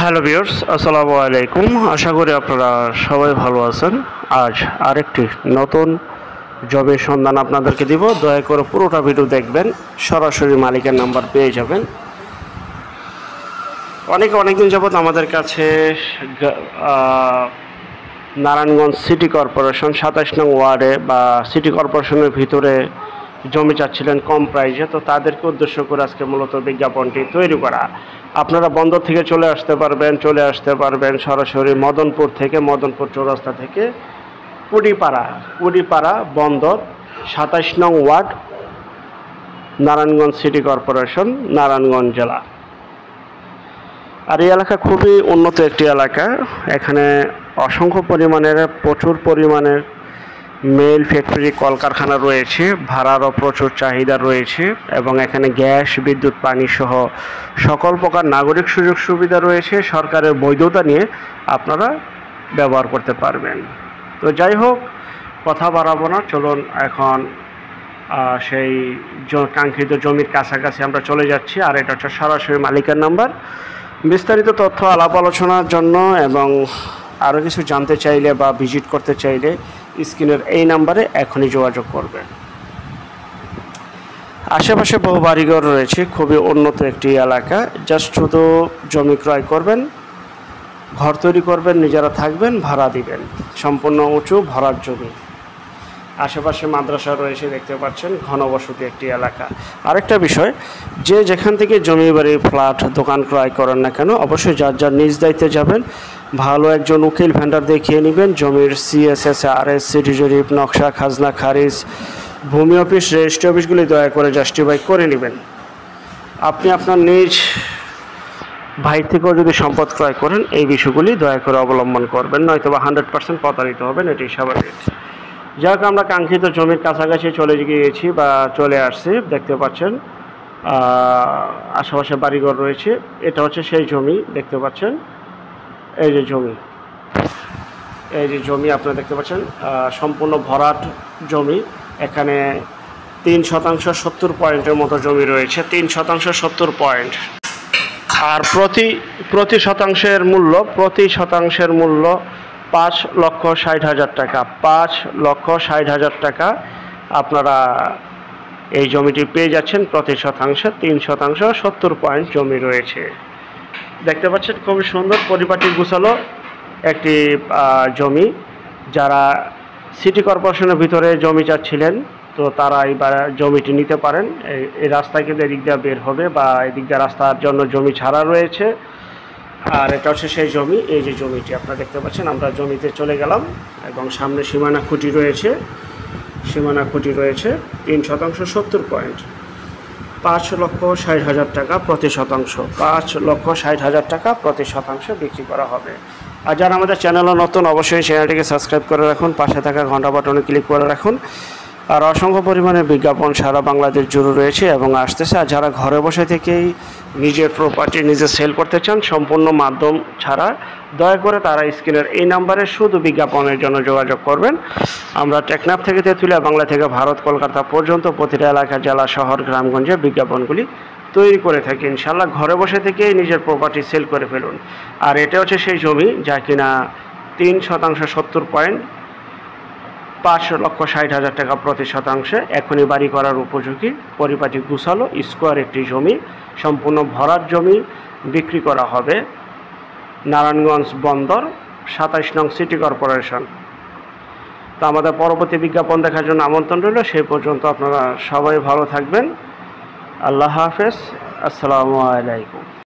Hello viewers, আসসালামু আলাইকুম। আশা করি আপনারা সবাই ভালো আছেন। আজ আরেকটি নতুন জবের সন্ধান আপনাদেরকে দিব। দয়া করে পুরোটা ভিডিও দেখবেন, সরাসরি মালিকের নাম্বার পেয়ে যাবেন। অনেকদিন যাবৎ আমাদের কাছে নারায়ণগঞ্জ সিটি কর্পোরেশন ২৭ নং ওয়ার্ডে বা সিটি কর্পোরেশনের ভিতরে জমি চাচ্ছিলেন কম প্রাইসে, তো তাদেরকে উদ্দেশ্য করে আজকে মূলত বিজ্ঞাপনটি তৈরি করা। আপনারা বন্দর থেকে চলে আসতে পারবেন সরাসরি মদনপুর থেকে, মদনপুর চৌরাস্তা থেকে কুড়িপাড়া বন্দর ২৭ নং ward, Narayanganj city corporation, Narayanganj জেলা। আর এই এলাকা খুবই উন্নত একটি এলাকা। এখানে অসংখ্য পরিমাণের প্রচুর পরিমাণের মেল ফ্যাক্টরি কলকারখানা রয়েছে, ভাড়ারও প্রচুর চাহিদা রয়েছে এবং এখানে গ্যাস, বিদ্যুৎ, পানি সহ সকল প্রকার নাগরিক সুযোগ সুবিধা রয়েছে। সরকারের বৈধতা নিয়ে আপনারা ব্যবহার করতে পারবেন। তো যাই হোক, কথা বাড়াবো না, চলুন এখন সেই কাঙ্ক্ষিত জমির কাছাকাছি আমরা চলে যাচ্ছি। আর এটা হচ্ছে সরাসরি মালিকের নাম্বার। বিস্তারিত তথ্য আলাপ আলোচনার জন্য এবং আরও কিছু জানতে চাইলে বা ভিজিট করতে চাইলে স্ক্রিনের এই নাম্বারে এখনই যোগাযোগ করবেন। আশেপাশে বহু বাড়িঘর রয়েছে, খুবই উন্নত একটি এলাকা। জাস্ট শুধু জমি ক্রয় করবেন, ঘর তৈরি করবেন, নিজেরা থাকবেন, ভাড়া দিবেন। সম্পূর্ণ উঁচু ভরাট জমি। আশেপাশে মাদ্রাসা রয়েছে, দেখতে পাচ্ছেন, ঘনবসতি একটি এলাকা। আরেকটা বিষয়, যে যেখান থেকে জমি বাড়ি, ফ্ল্যাট, দোকান ক্রয় করেন না কেন, অবশ্যই যার নিজ দায়িত্বে যাবেন। ভালো একজন উকিল ভেন্ডার দেখিয়ে নেবেন। জমির CSS, RS, সিটি জরিপ, নকশা, খাজনা খারিজ, ভূমি অফিস, রেজিস্ট্রি অফিসগুলি দয়া করে জাস্টিফাই করে নেবেন। আপনি আপনার নিজ ভাই থেকেও যদি সম্পদ ক্রয় করেন, এই বিষয়গুলি দয়া করে অবলম্বন করবেন, নয়তো বা 100% প্রতারিত হবেন, এটি স্বাভাবিক। যাক, আমরা কাঙ্ক্ষিত জমির কাছাকাছি চলে গিয়েছি বা চলে আসছি। দেখতে পাচ্ছেন আশেপাশে বাড়িঘর রয়েছে। এটা হচ্ছে সেই জমি, দেখতে পাচ্ছেন, এই যে জমি আপনারা দেখতে পাচ্ছেন, সম্পূর্ণ ভরাট জমি। এখানে 3% 70 পয়েন্টের মতো জমি রয়েছে, 3% 70 পয়েন্ট। আর প্রতি শতাংশের মূল্য 5,60,000 টাকা। 5,60,000 টাকা আপনারা এই জমিটি পেয়ে যাচ্ছেন প্রতি শতাংশে। 3% 70 পয়েন্ট জমি রয়েছে। দেখতে পাচ্ছেন, খুবই সুন্দর পরিপাটি গুছালো একটি জমি। যারা সিটি কর্পোরেশনের ভিতরে জমি চাচ্ছিলেন, তো তারা এইবার জমিটি নিতে পারেন। এই রাস্তা কিন্তু এদিক দিয়ে বের হবে বা এদিক দিয়ে রাস্তার জন্য জমি ছাড়া রয়েছে। আর এটা হচ্ছে সেই জমি। এই যে জমিটি আপনারা দেখতে পাচ্ছেন, আমরা জমিতে চলে গেলাম এবং সামনে সীমানা খুঁটি রয়েছে। 3% 70 পয়েন্ট, 5,60,000 টাকা প্রতি শতাংশ। 5,60,000 টাকা প্রতি শতাংশ বিক্রি করা হবে। আর যারা আমাদের চ্যানেলে নতুন, অবশ্যই চ্যানেলটিকে সাবস্ক্রাইব করে রাখুন, পাশে থাকা ঘন্টা বাটনে ক্লিক করে রাখুন। আর অসংখ্য পরিমাণে বিজ্ঞাপন সারা বাংলাদেশ জুড়ে রয়েছে এবং আসতেছে। আর যারা ঘরে বসে থেকেই নিজের প্রপার্টি নিজে সেল করতে চান সম্পূর্ণ মাধ্যম ছাড়া, দয়া করে তারা স্ক্রিনের এই নাম্বারে শুধু বিজ্ঞাপনের জন্য যোগাযোগ করবেন। আমরা টেকনাফ থেকে তেঁতুলিয়া, বাংলা থেকে ভারত, কলকাতা পর্যন্ত প্রতিটা এলাকা, জেলা, শহর, গ্রামগঞ্জে বিজ্ঞাপনগুলি তৈরি করে থাকি। ইনশাল্লাহ ঘরে বসে থেকেই নিজের প্রপার্টি সেল করে ফেলুন। আর এটা হচ্ছে সেই জমি যা কিনা 3% 70 পয়েন্ট, 5,60,000 টাকা প্রতি শতাংশে এখনই বাড়ি করার উপযোগী, পরিপাটি গুছালো স্কোয়ার একটি জমি, সম্পূর্ণ ভরাট জমি বিক্রি করা হবে। নারায়ণগঞ্জ বন্দর, 27 নং সিটি কর্পোরেশন। তো আমাদের পরবর্তী বিজ্ঞাপন দেখার জন্য আমন্ত্রণ রইল। সেই পর্যন্ত আপনারা সবাই ভালো থাকবেন। আল্লাহ হাফেজ, আসসালামু আলাইকুম।